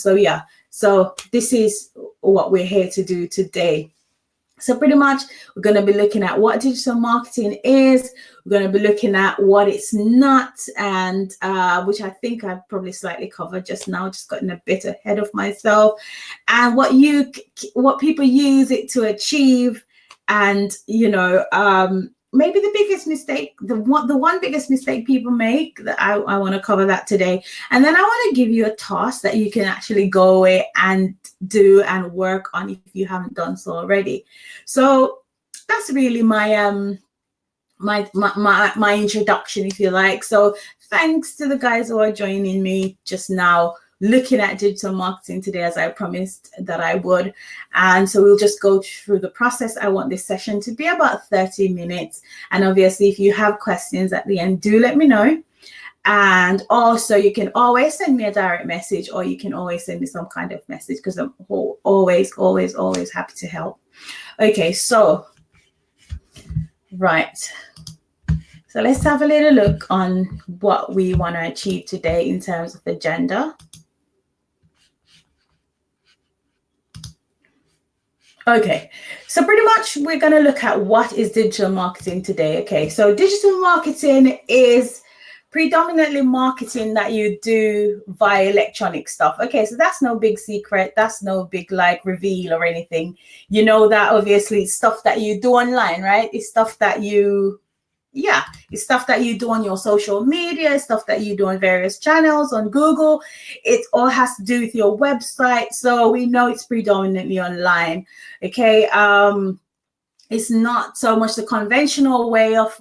So yeah, so this is what we're here to do today. So pretty much we're going to be looking at what digital marketing is. We're going to be looking at what it's not, and which I think I've probably slightly covered just now, just gotten a bit ahead of myself, and what people use it to achieve, and maybe the biggest mistake, the one biggest mistake people make, that I want to cover that today. And then I want to give you a task that you can actually go away and do and work on if you haven't done so already. So that's really my my introduction, if you like. So thanks to the guys who are joining me just now, looking at digital marketing today, as I promised that I would. And so we'll just go through the process. I want this session to be about 30 minutes. And obviously, if you have questions at the end, do let me know. And also, you can always send me a direct message, or you can always send me some kind of message, because I'm always happy to help. Okay, so, right. So let's have a little look on what we want to achieve today in terms of agenda. Okay, so pretty much we're going to look at what is digital marketing today. Okay, so digital marketing is predominantly marketing that you do via electronic stuff. Okay, so that's no big secret. That's no big like reveal or anything. You know that obviously it's stuff that you do online, right? It's stuff that it's stuff that you do on your social media, stuff that you do on various channels on Google. It all has to do with your website. So we know it's predominantly online. Okay. It's not so much the conventional way of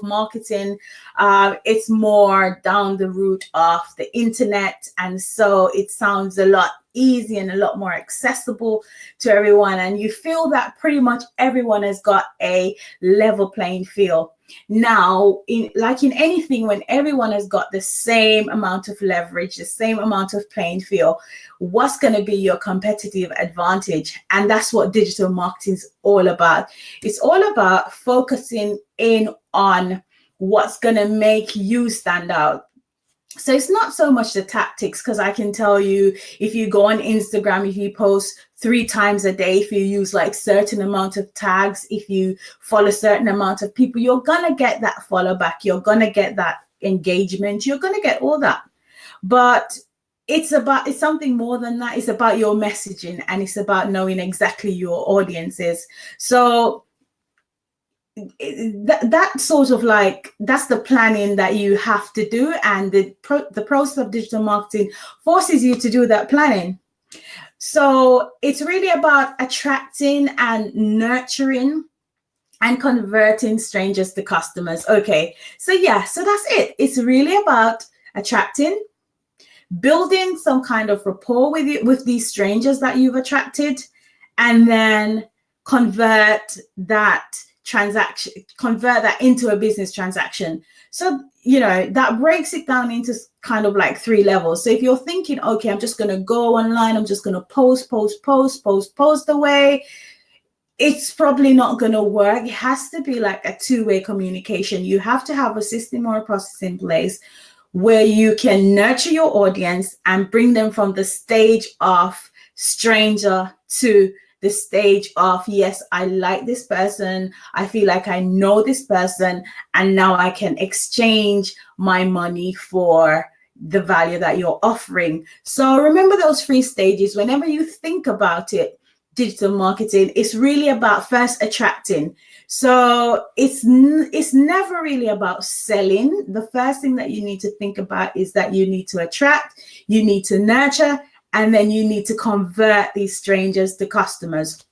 marketing. It's more down the route of the internet. And so it sounds a lot easy and a lot more accessible to everyone. And you feel that pretty much everyone has got a level playing field. Now, in anything, when everyone has got the same amount of leverage, the same amount of playing field, what's going to be your competitive advantage? And that's what digital marketing is all about. It's all about focusing in on what's going to make you stand out. So it's not so much the tactics, because I can tell you, if you go on Instagram, if you post 3 times a day, if you use like certain amount of tags, if you follow a certain amount of people, you're going to get that follow back. You're going to get that engagement. You're going to get all that. But it's something more than that. It's about your messaging, and it's about knowing exactly your audiences. So that sort of like, that's the planning that you have to do, and the process of digital marketing forces you to do that planning. So it's really about attracting and nurturing and converting strangers to customers. Okay, so yeah, so that's it. It's really about attracting, building some kind of rapport with these strangers that you've attracted, and then convert that into a business transaction. So, that breaks it down into kind of like 3 levels. So if you're thinking, okay, I'm just going to go online, I'm just going to post away, it's probably not going to work. It has to be like a 2-way communication. You have to have a system or a process in place where you can nurture your audience and bring them from the stage of stranger to the stage of, yes, I like this person, I feel like I know this person, and now I can exchange my money for the value that you're offering. So remember those 3 stages. Whenever you think about it, digital marketing, it's really about first attracting. So it's never really about selling. The first thing that you need to think about is that you need to attract, you need to nurture, and then you need to convert these strangers to customers.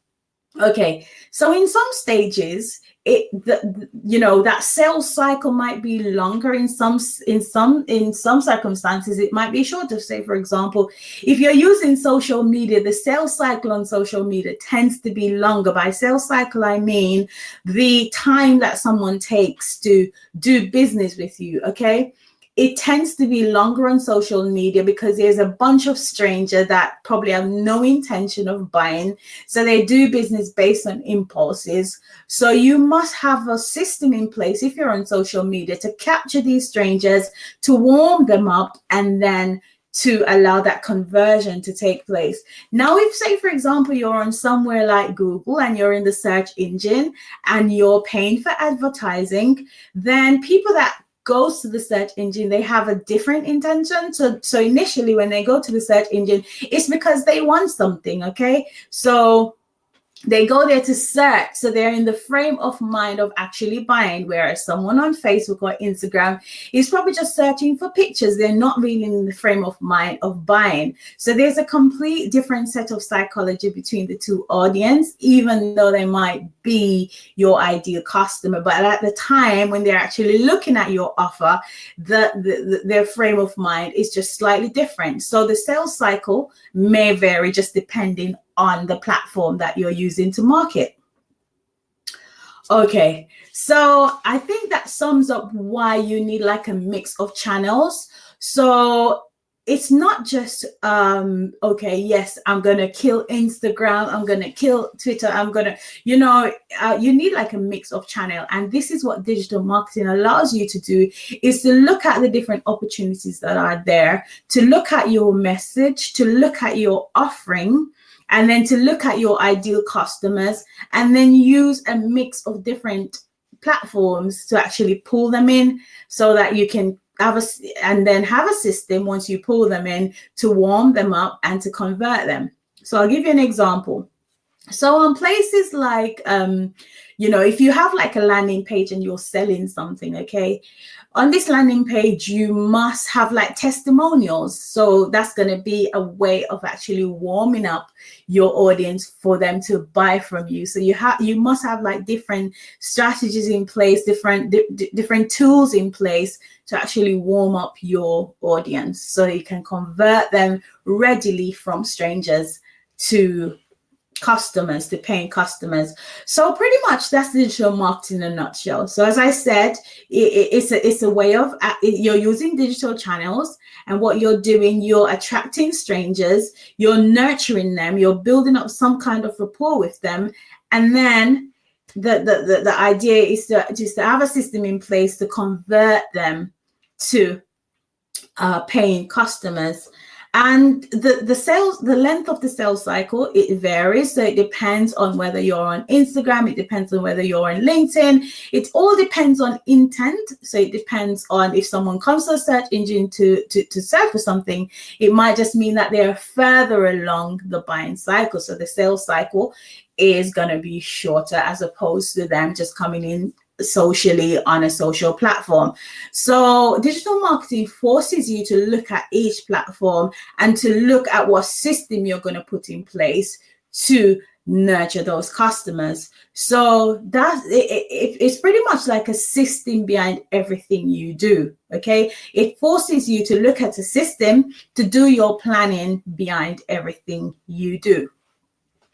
Okay, so in some stages, that sales cycle might be longer. In some circumstances, it might be shorter. Say, for example, if you're using social media, the sales cycle on social media tends to be longer. By sales cycle, I mean the time that someone takes to do business with you. Okay. It tends to be longer on social media because there's a bunch of strangers that probably have no intention of buying. So they do business based on impulses. So you must have a system in place if you're on social media to capture these strangers, to warm them up, and then to allow that conversion to take place. Now, if say, for example, you're on somewhere like Google and you're in the search engine and you're paying for advertising, then people that goes to the search engine, they have a different intention. So initially when they go to the search engine, it's because they want something, okay? So they go there to search. So they're in the frame of mind of actually buying, whereas someone on Facebook or Instagram is probably just searching for pictures. They're not really in the frame of mind of buying. So there's a complete different set of psychology between the two audience, even though they might be your ideal customer. But at the time when they're actually looking at your offer, their frame of mind is just slightly different. So the sales cycle may vary just depending on the platform that you're using to market. Okay, so I think that sums up why you need like a mix of channels. So it's not just, okay, yes, I'm going to kill Instagram, I'm going to kill Twitter, I'm going to, you need like a mix of channel. And this is what digital marketing allows you to do, is to look at the different opportunities that are there, to look at your message, to look at your offering, and then to look at your ideal customers, and then use a mix of different platforms to actually pull them in so that you can have a system once you pull them in to warm them up and to convert them. So I'll give you an example. So on places like, if you have like a landing page and you're selling something, okay, on this landing page, you must have like testimonials. So that's going to be a way of actually warming up your audience for them to buy from you. So you must have like different strategies in place, different tools in place to actually warm up your audience so you can convert them readily from strangers to customers, to paying customers. So pretty much that's digital marketing in a nutshell. So as I said, it's a way of, you're using digital channels, and what you're doing, you're attracting strangers, you're nurturing them, you're building up some kind of rapport with them, and then the idea is to have a system in place to convert them to paying customers. And the length of the sales cycle, it varies. So it depends on whether you're on Instagram, it depends on whether you're on LinkedIn. It all depends on intent. So it depends on if someone comes to a search engine to search for something, it might just mean that they're further along the buying cycle. So the sales cycle is going to be shorter as opposed to them just coming in socially on a social platform. So digital marketing forces you to look at each platform and to look at what system you're going to put in place to nurture those customers. So it's pretty much like a system behind everything you do. Okay, it forces you to look at a system to do your planning behind everything you do.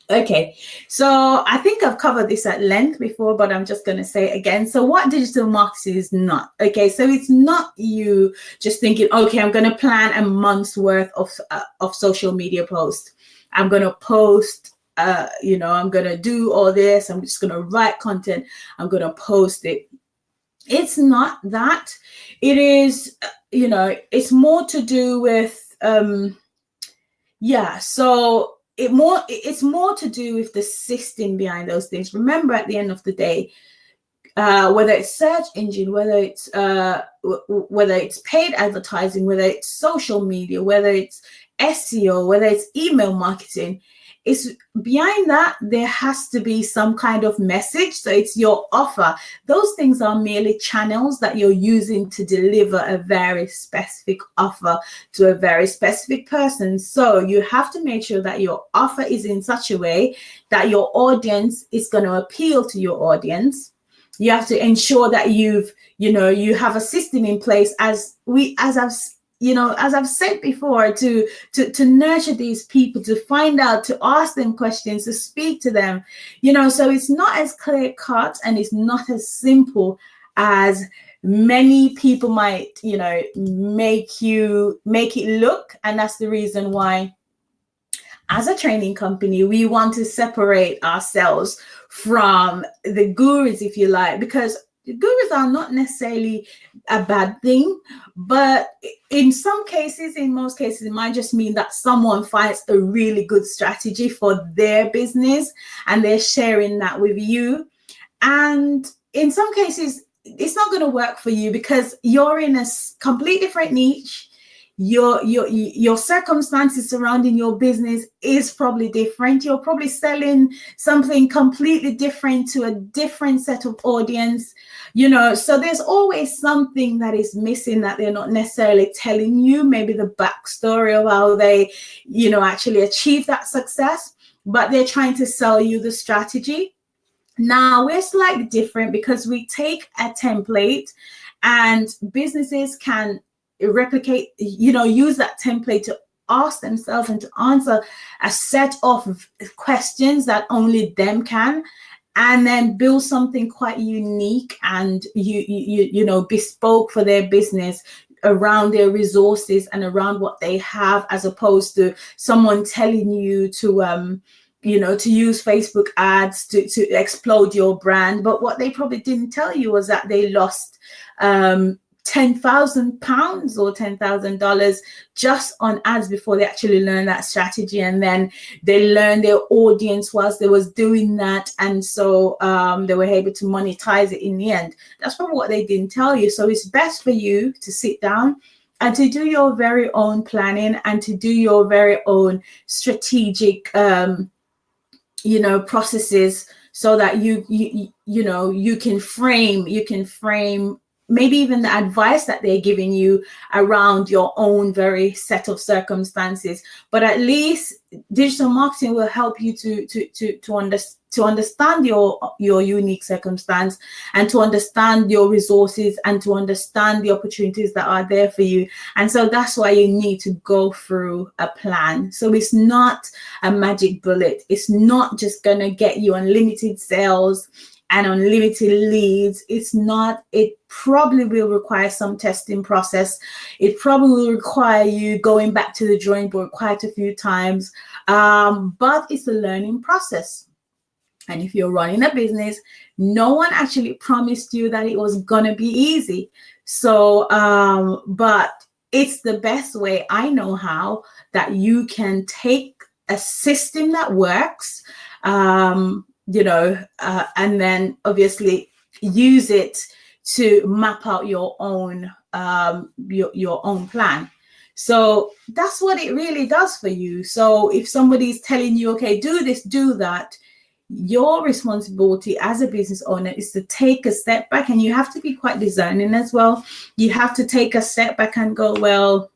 Okay, so I think I've covered this at length before, but I'm just going to say it again. So what digital marketing is not, okay, so it's not you just thinking, okay, I'm going to plan a month's worth of social media posts. I'm going to post, I'm going to do all this. I'm just going to write content. I'm going to post it. It's not that. It is, it's more to do with, so it's more to do with the system behind those things. Remember, at the end of the day, whether it's search engine, whether it's paid advertising, whether it's social media, whether it's SEO, whether it's email marketing, it's behind that there has to be some kind of message. So it's your offer. Those things are merely channels that you're using to deliver a very specific offer to a very specific person. So you have to make sure that your offer is in such a way that your audience is going to appeal to your audience. You have to ensure that you have a system in place, as I've said before, to nurture these people, to find out, to ask them questions, to speak to them, so it's not as clear cut and it's not as simple as many people might, make it look. And that's the reason why, as a training company, we want to separate ourselves from the gurus, if you like, because gurus are not necessarily a bad thing, but in some cases, in most cases, it might just mean that someone finds a really good strategy for their business and they're sharing that with you. And in some cases, it's not going to work for you because you're in a complete different niche. Your circumstances surrounding your business is probably different. You're probably selling something completely different to a different set of audience, so there's always something that is missing that they're not necessarily telling you, maybe the backstory of how they actually achieve that success, but they're trying to sell you the strategy. Now we're slightly different because we take a template and businesses can replicate, use that template to ask themselves and to answer a set of questions that only them can, and then build something quite unique and bespoke for their business around their resources and around what they have, as opposed to someone telling you to use Facebook ads to explode your brand. But what they probably didn't tell you was that they lost £10,000 or $10,000 just on ads before they actually learned that strategy, and then they learned their audience whilst they was doing that, and so they were able to monetize it in the end. That's probably what they didn't tell you. So it's best for you to sit down and to do your very own planning and to do your very own strategic processes, so that you can frame maybe even the advice that they're giving you around your own very set of circumstances. But at least digital marketing will help you to understand your unique circumstance, and to understand your resources, and to understand the opportunities that are there for you. And so that's why you need to go through a plan. So it's not a magic bullet. It's not just going to get you unlimited sales and unlimited leads. It's not. It probably will require some testing process. It probably will require you going back to the drawing board quite a few times, but it's a learning process. And if you're running a business, no one actually promised you that it was gonna be easy. So but it's the best way I know how that you can take a system that works, and then obviously use it to map out your own your own plan. So that's what it really does for you. So if somebody's telling you, okay, do this, do that, your responsibility as a business owner is to take a step back, and you have to be quite discerning as well. You have to take a step back and go, well,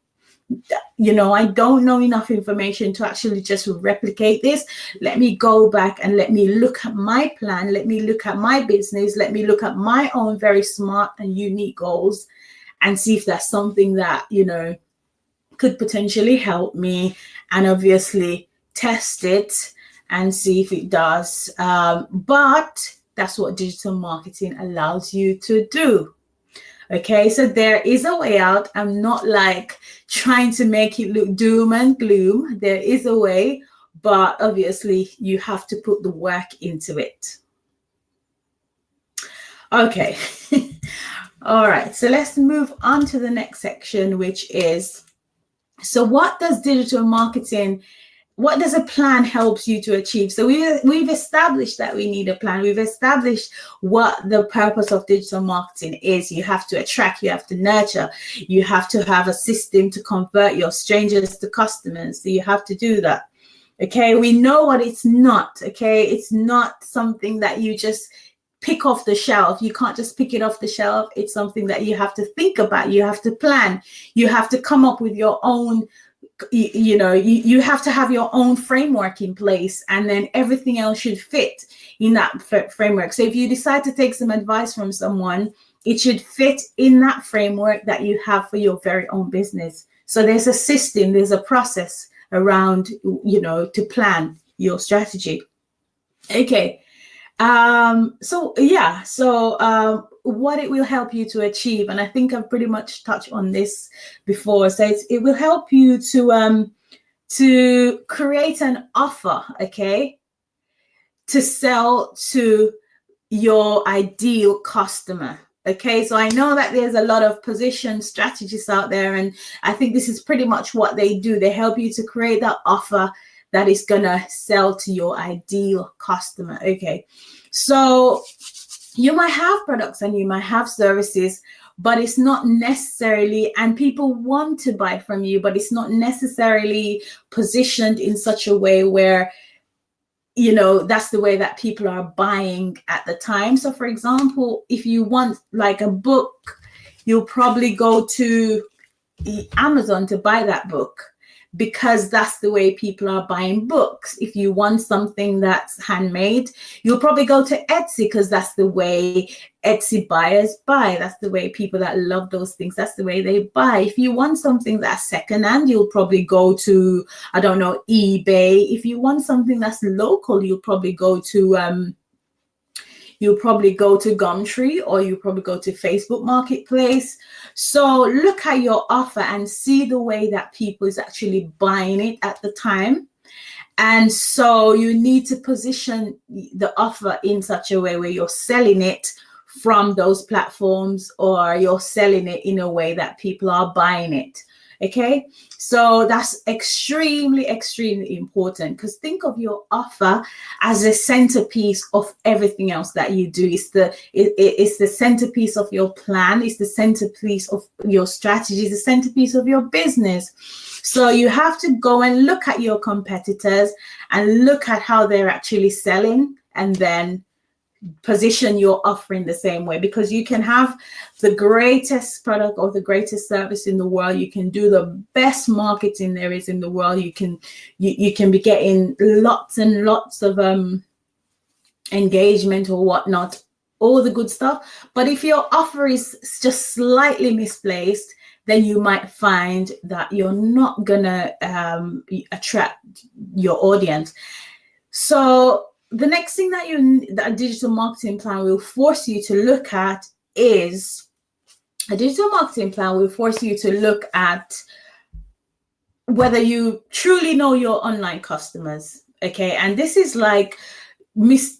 I don't know enough information to actually just replicate this. Let me go back and let me look at my plan. Let me look at my business. Let me look at my own very smart and unique goals and see if that's something that, could potentially help me, and obviously test it and see if it does. But that's what digital marketing allows you to do. Okay, so there is a way out. I'm not like trying to make it look doom and gloom. There is a way, but obviously you have to put the work into it. Okay. All right, so let's move on to the next section, which is, so what does digital marketing, what does a plan helps you to achieve? So we've established that we need a plan. We've established what the purpose of digital marketing is. You have to attract, you have to nurture, you have to have a system to convert your strangers to customers. So you have to do that. Okay, we know what it's not. Okay, it's not something that you just pick off the shelf. You can't just pick it off the shelf. It's something that you have to think about. You have to plan. You have to come up with your own, you have to have your own framework in place, and then everything else should fit in that framework. So if you decide to take some advice from someone, it should fit in that framework that you have for your very own business. So there's a system, there's a process around, to plan your strategy. Okay. So what it will help you to achieve, and I think I've pretty much touched on this before. So it will help you to create an offer, okay, to sell to your ideal customer. Okay, so I know that there's a lot of position strategists out there, and I think this is pretty much what they do. They help you to create that offer that is gonna sell to your ideal customer. Okay, so you might have products and you might have services, but it's not necessarily, and people want to buy from you, but it's not necessarily positioned in such a way where, you know, that's the way that people are buying at the time. So for example, if you want like a book, you'll probably go to Amazon to buy that book, because that's the way people are buying books. If you want something that's handmade, you'll probably go to Etsy, because that's the way Etsy buyers buy. That's the way people that love those things, that's the way they buy. If you want something that's secondhand, you'll probably go to, I don't know, eBay. If you want something that's local, you'll probably go to Gumtree, or you probably go to Facebook Marketplace. So look at your offer and see the way that people is actually buying it at the time. And so you need to position the offer in such a way where you're selling it from those platforms, or you're selling it in a way that people are buying it. Okay, so that's extremely, extremely important, because think of your offer as a centerpiece of everything else that you do. It's the centerpiece of your plan. It's the centerpiece of your strategy. It's the centerpiece of your business. So you have to go and look at your competitors and look at how they're actually selling, and then position your offering the same way, because you can have the greatest product or the greatest service in the world. You can do the best marketing there is in the world. You can be getting lots and lots of engagement or whatnot, all the good stuff. But if your offer is just slightly misplaced, then you might find that you're not gonna attract your audience. So the next thing that a digital marketing plan will force you to look at is, a digital marketing plan will force you to look at whether you truly know your online customers. Okay, and this is like this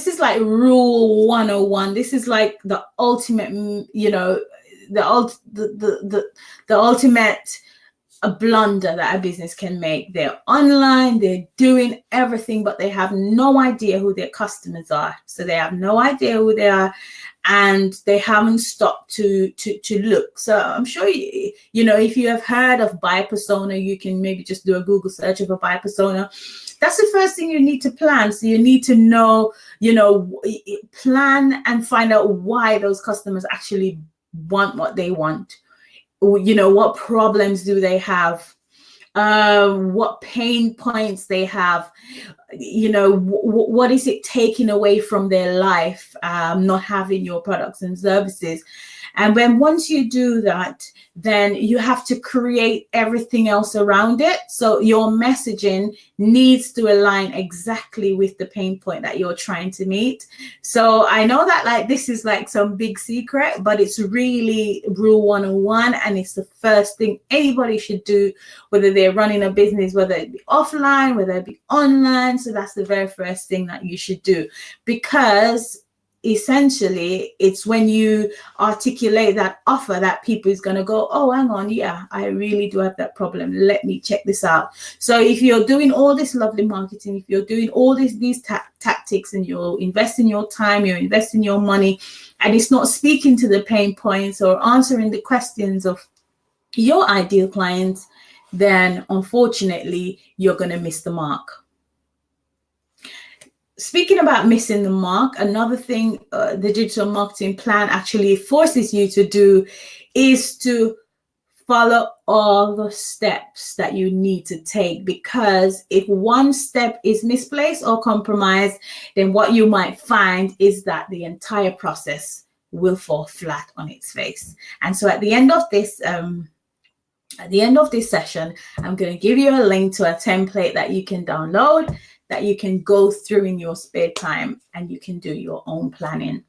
is like rule 101. This is like the ultimate, you know, the ultimate a blunder that a business can make. They're online, they're doing everything, but they have no idea who their customers are. So they have no idea who they are, and they haven't stopped to look. So I'm sure you know, if you have heard of buyer persona, you can maybe just do a Google search of a buyer persona. That's the first thing you need to plan. So you need to know, you know, plan and find out why those customers actually want what they want. You know, what problems do they have, what pain points they have, you know, what is it taking away from their life, not having your products and services. And when once you do that, then you have to create everything else around it. So your messaging needs to align exactly with the pain point that you're trying to meet. So I know that like this is like some big secret, but it's really rule 101, and it's the first thing anybody should do, whether they're running a business, whether it be offline, whether it be online. So that's the very first thing that you should do, because essentially it's when you articulate that offer that people is going to go, oh, hang on, yeah, I really do have that problem, let me check this out. So if you're doing all this lovely marketing, if you're doing all these tactics, and you're investing your time, you're investing your money, and it's not speaking to the pain points or answering the questions of your ideal clients, then unfortunately you're going to miss the mark. Speaking about missing the mark, another thing the digital marketing plan actually forces you to do is to follow all the steps that you need to take, because if one step is misplaced or compromised, then what you might find is that the entire process will fall flat on its face. And so at the end of this session, I'm going to give you a link to a template that you can download, that you can go through in your spare time, and you can do your own planning.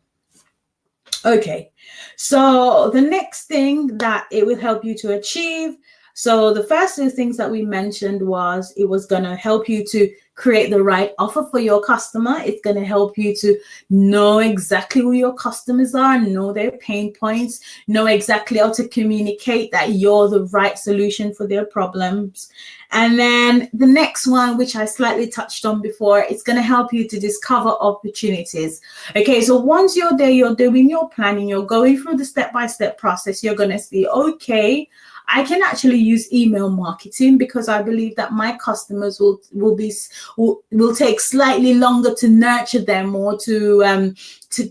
Okay, so the next thing that it will help you to achieve, So the first two things that we mentioned was it was going to help you to create the right offer for your customer. It's going to help you to know exactly who your customers are, know their pain points, know exactly how to communicate that you're the right solution for their problems. And then the next one, which I slightly touched on before, it's going to help you to discover opportunities. Okay, so once you're there, you're doing your planning, you're going through the step-by-step process, you're going to see, okay, I can actually use email marketing because I believe that my customers will take slightly longer to nurture them or to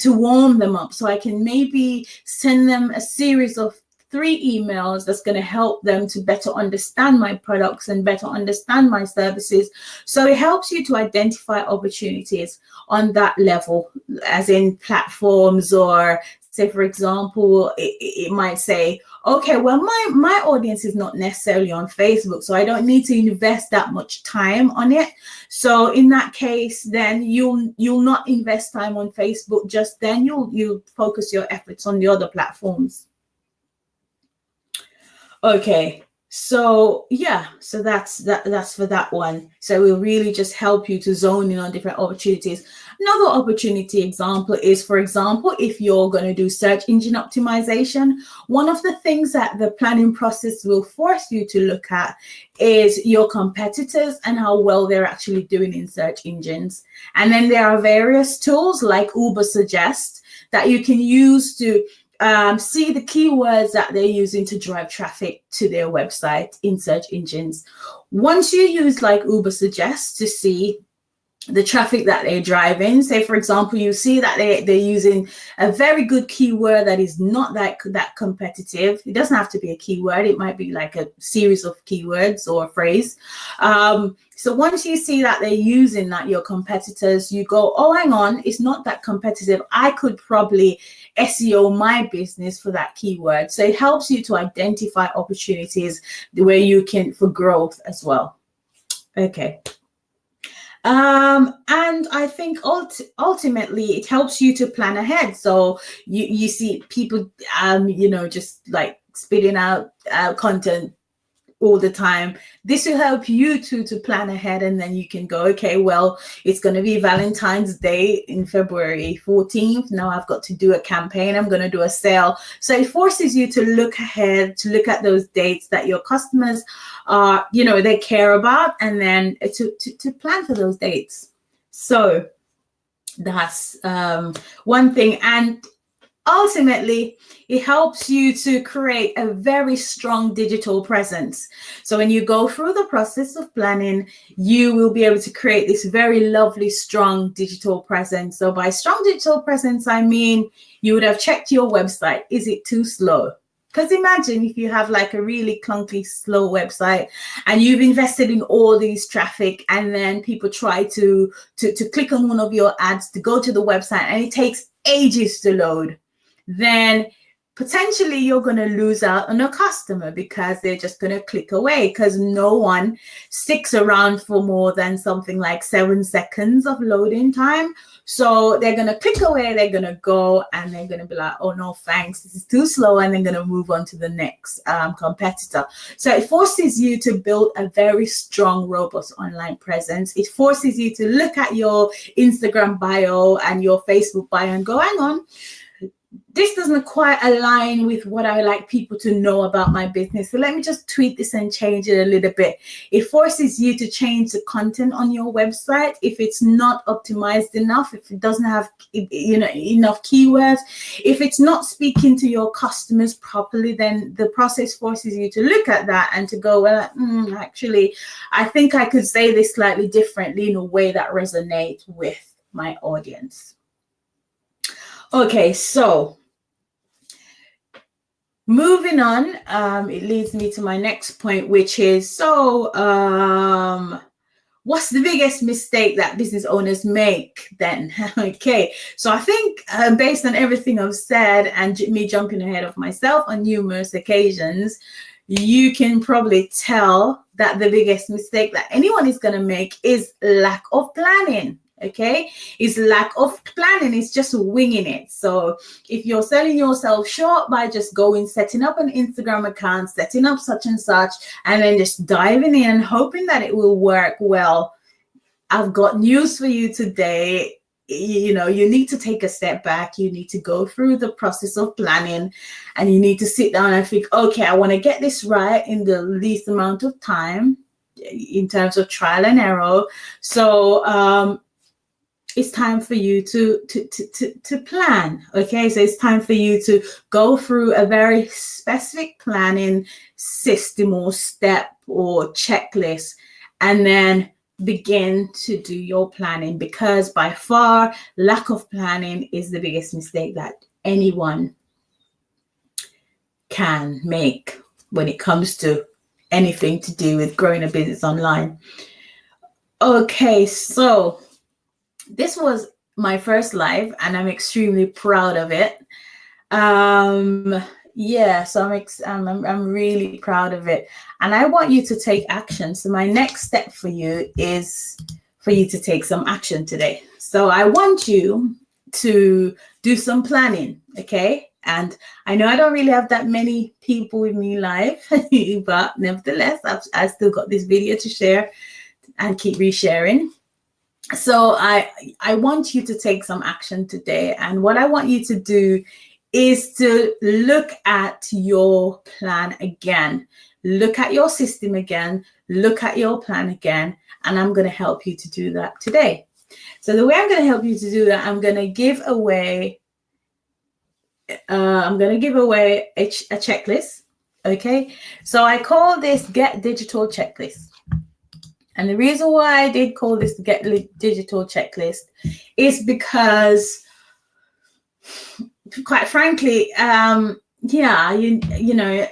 warm them up. So I can maybe send them a series of 3 emails that's going to help them to better understand my products and better understand my services. So it helps you to identify opportunities on that level, as in platforms, or say, for example, it might say, okay, well, my audience is not necessarily on Facebook, so I don't need to invest that much time on it. So in that case, then you'll not invest time on Facebook. Just then you'll focus your efforts on the other platforms. Okay, so yeah, so that's for that one. So it will really just help you to zone in on different opportunities. Another opportunity example is, for example, if you're going to do search engine optimization, one of the things that the planning process will force you to look at is your competitors and how well they're actually doing in search engines. And then there are various tools like Ubersuggest that you can use to see the keywords that they're using to drive traffic to their website in search engines. Once you use like Ubersuggest to see the traffic that they're driving, say for example, you see that they're using a very good keyword that is not that competitive. It doesn't have to be a keyword, it might be like a series of keywords or a phrase. So once you see that they're using that, your competitors, you go, oh, hang on, it's not that competitive. I could probably SEO my business for that keyword. So it helps you to identify opportunities where you can for growth as well. Okay. And I think ultimately it helps you to plan ahead. So you see people, just like spitting out content all the time. This will help you to plan ahead, and then you can go, okay, well, it's going to be Valentine's Day in February 14th. Now I've got to do a campaign. I'm going to do a sale. So it forces you to look ahead, to look at those dates that your customers they care about, and then to plan for those dates. So that's one thing. And ultimately, it helps you to create a very strong digital presence. So when you go through the process of planning, you will be able to create this very lovely, strong digital presence. So by strong digital presence, I mean, you would have checked your website. Is it too slow? Because imagine if you have like a really clunky, slow website and you've invested in all these traffic, and then people try to click on one of your ads to go to the website and it takes ages to load. Then potentially you're going to lose out on a customer because they're just going to click away, because no one sticks around for more than something like 7 seconds of loading time. So they're going to click away, they're going to go, and they're going to be like, oh no, thanks, this is too slow, and they're going to move on to the next competitor. So it forces you to build a very strong, robust online presence. It forces you to look at your Instagram bio and your Facebook bio and go, hang on, this doesn't quite align with what I like people to know about my business. So let me just tweak this and change it a little bit. It forces you to change the content on your website if it's not optimized enough, if it doesn't have enough keywords, if it's not speaking to your customers properly. Then the process forces you to look at that and to go, well, actually, I think I could say this slightly differently in a way that resonates with my audience. Okay, so moving on, it leads me to my next point, which is, what's the biggest mistake that business owners make then? Okay, so I think based on everything I've said and me jumping ahead of myself on numerous occasions, you can probably tell that the biggest mistake that anyone is going to make is lack of planning. Okay, it's lack of planning. It's just winging it. So if you're selling yourself short by just going, setting up an Instagram account, setting up such and such, and then just diving in and hoping that it will work, well, I've got news for you today. You know, you need to take a step back. You need to go through the process of planning, and you need to sit down and think, okay, I want to get this right in the least amount of time in terms of trial and error. So it's time for you to plan. Okay, so it's time for you to go through a very specific planning system or step or checklist, and then begin to do your planning, because by far lack of planning is the biggest mistake that anyone can make when it comes to anything to do with growing a business online. Okay, so this was my first live and I'm extremely proud of it. Yeah, so I'm really proud of it, and I want you to take action. So my next step for you is for you to take some action today. So I want you to do some planning, okay? And I know I don't really have that many people with me live, but nevertheless, I've still got this video to share and keep resharing. So I want you to take some action today, and what I want you to do is to look at your plan again, look at your system again, look at your plan again, and I'm going to help you to do that today. So the way I'm going to help you to do that, I'm going to give away a checklist. Okay, so I call this Get Digital Checklist. And the reason why I did call this the Get Digital Checklist is because, quite frankly, yeah, you know,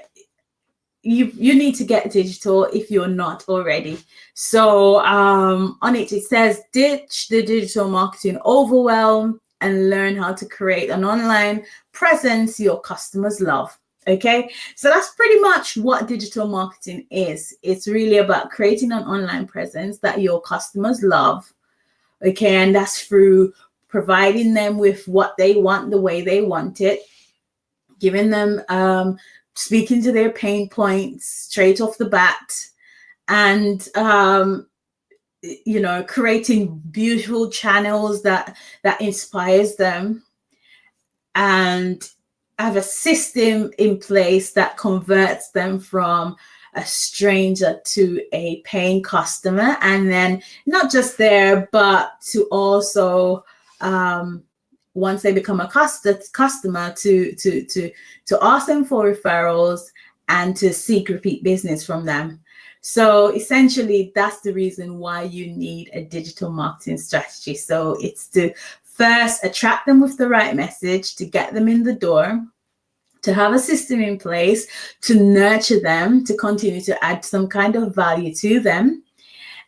you need to get digital if you're not already. So on it says, ditch the digital marketing overwhelm and learn how to create an online presence your customers love. Okay, so that's pretty much what digital marketing is. It's really about creating an online presence that your customers love. Okay, and that's through providing them with what they want the way they want it, giving them speaking to their pain points straight off the bat, and you know, creating beautiful channels that inspires them, and have a system in place that converts them from a stranger to a paying customer. And then not just there, but to also once they become a customer to ask them for referrals and to seek repeat business from them. So essentially, that's the reason why you need a digital marketing strategy. So it's to first attract them with the right message, to get them in the door, to have a system in place, to nurture them, to continue to add some kind of value to them.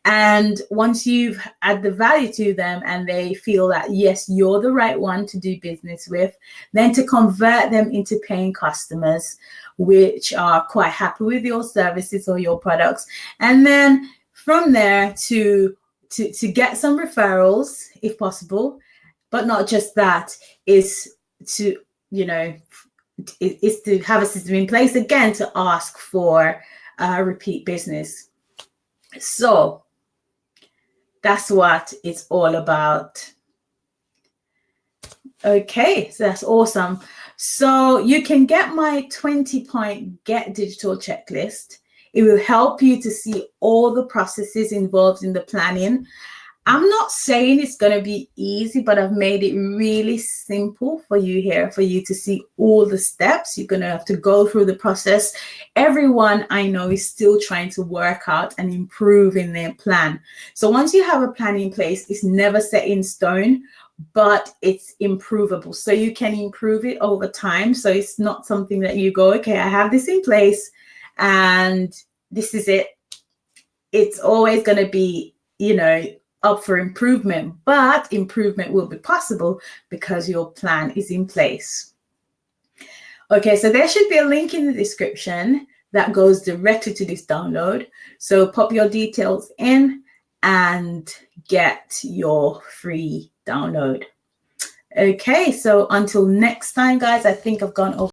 And once you've added the value to them and they feel that, yes, you're the right one to do business with, then to convert them into paying customers, which are quite happy with your services or your products. And then from there to get some referrals, if possible. But not just that, is to, you know, is to have a system in place again to ask for repeat business. So that's what it's all about. Okay, so that's awesome. So you can get my 20-point Get Digital Checklist. It will help you to see all the processes involved in the planning. I'm not saying it's going to be easy, but I've made it really simple for you here, for you to see all the steps. You're going to have to go through the process. Everyone I know is still trying to work out and improve in their plan. So once you have a plan in place, it's never set in stone, but it's improvable. So you can improve it over time. So it's not something that you go, okay, I have this in place and this is it. It's always going to be, you know, up for improvement, but improvement will be possible because your plan is in place. Okay, so there should be a link in the description that goes directly to this download. So pop your details in and get your free download. Okay, so until next time, guys, I think I've gone over